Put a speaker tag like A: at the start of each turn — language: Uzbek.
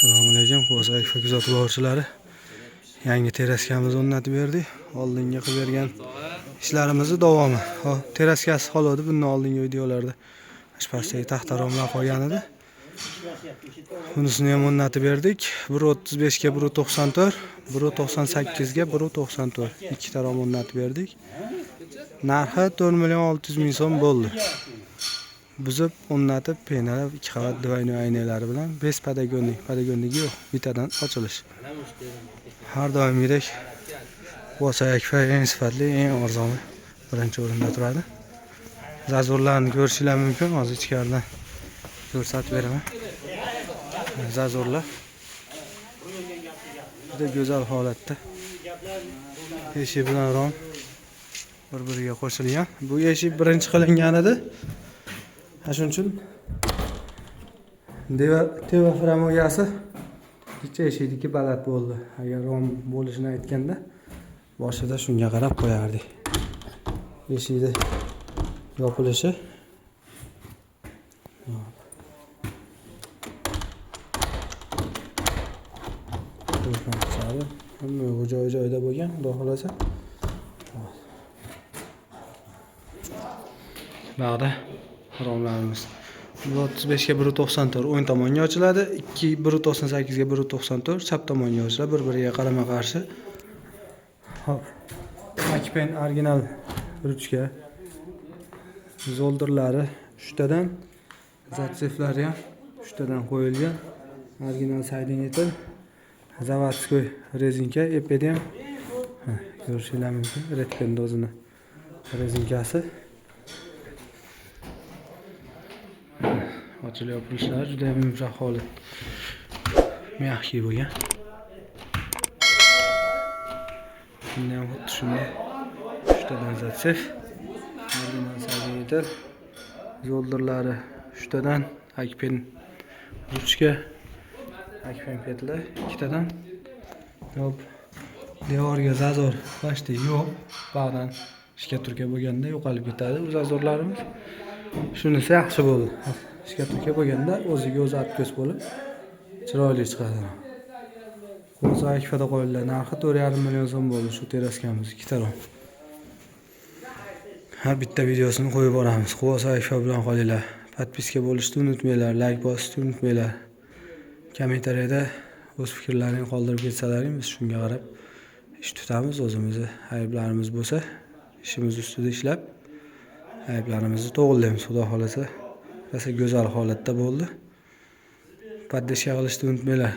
A: Assalomu alaykum Qo'say kuzatuv borchilari. Yangi teraskamizni o'rnatib berdik. Oldinga qilib bergan ishlarimizni davomi. Hop, teraskasi qoladi bundan oldingi videolarda. Ashpastagi taxtaromlar qolgan edi. Bunisini ham o'rnatib berdik. 1.35 ga 1.94, 1.98 ga 1.94. Ikkita rom o'rnatib berdik. Narxi 4.600.000 so'm bo'ldi. Buzib, o'rnatib, penalab 2 qavat двойной aynalari bilan bez padagonligi yo'q, bittadan ochilish. Har doimgidek Qo'say eng sifatli, eng arzon birinchi o'rinda turadi. Zazorlarni ko'rishingiz mumkin, hozir ichkaridan ko'rsatib beraman. Zazorlar juda go'zal holatda. Eshik bilan rom bir-biriga qo'shilgan. Bu eshik birinchi qilingan edi. Shuning uchun diafram egasi ikkita eshikniki baland bo'ldi. Agar rom bo'lishini aytganda boshida shunga qarab qo'yardik. Eshikni yopilishi hamma joy-joyida bo'lgan, xudo xolasa. Ba'da romlarimiz 1.35 ga 1.94 o'ng tomonga ochiladi, 1.98 ga 1.94 chap tomonga ochiladi, bir-biriga qarama-qarshi. Hop. Akpen original ruchka. Zoldirlari 3 tadan, zatseflari ham 3 tadan qo'yilgan. Original saydinetel, zavodskoy rezinka, epedi ham ko'rishingiz mumkin. Redken o'zini rezinkasi. Ochilib yopilishlari juda ham yumshoq holat. Mягкий bo'lgan. Bundan ham xuddi shunday 3 tadan zatsef. Original saydinetel. Zoldirlari 3 tadan, akpen ruchka, akpen petlar 2 tadan. Hop. Devorga zazor plastik yo'q. Ba'dan ishga turka bo'lganda yo'qolib ketadi bu zazorlarimiz. Shunisi yaxshi bo'ldi. Ishga turka bo'lganda o'ziga o'zi atko'z bo'lib chiroyli chiqadi. Qo'say kifada qo'yilgan narxi 4.5 million so'm bo'ldi shu teraskamiz 2 tarom. Har bitta videosini qo'yib boramiz. Qo'say kifa bilan qolinglar. Podpiska bo'lishni unutmanglar, like bosishni unutmanglar. Kommentariyada o'z fikrlaringizni qoldirib ketsalaring biz shunga qarab ish tutamiz. O'zimizni ayblarimiz bo'lsa, ishimiz ustida ishlab ayblarimizni to'g'rilaymiz. Xudo xolasa, rosa go'zal holatda bo'ldi. Podpiska qilishni unutmanglar.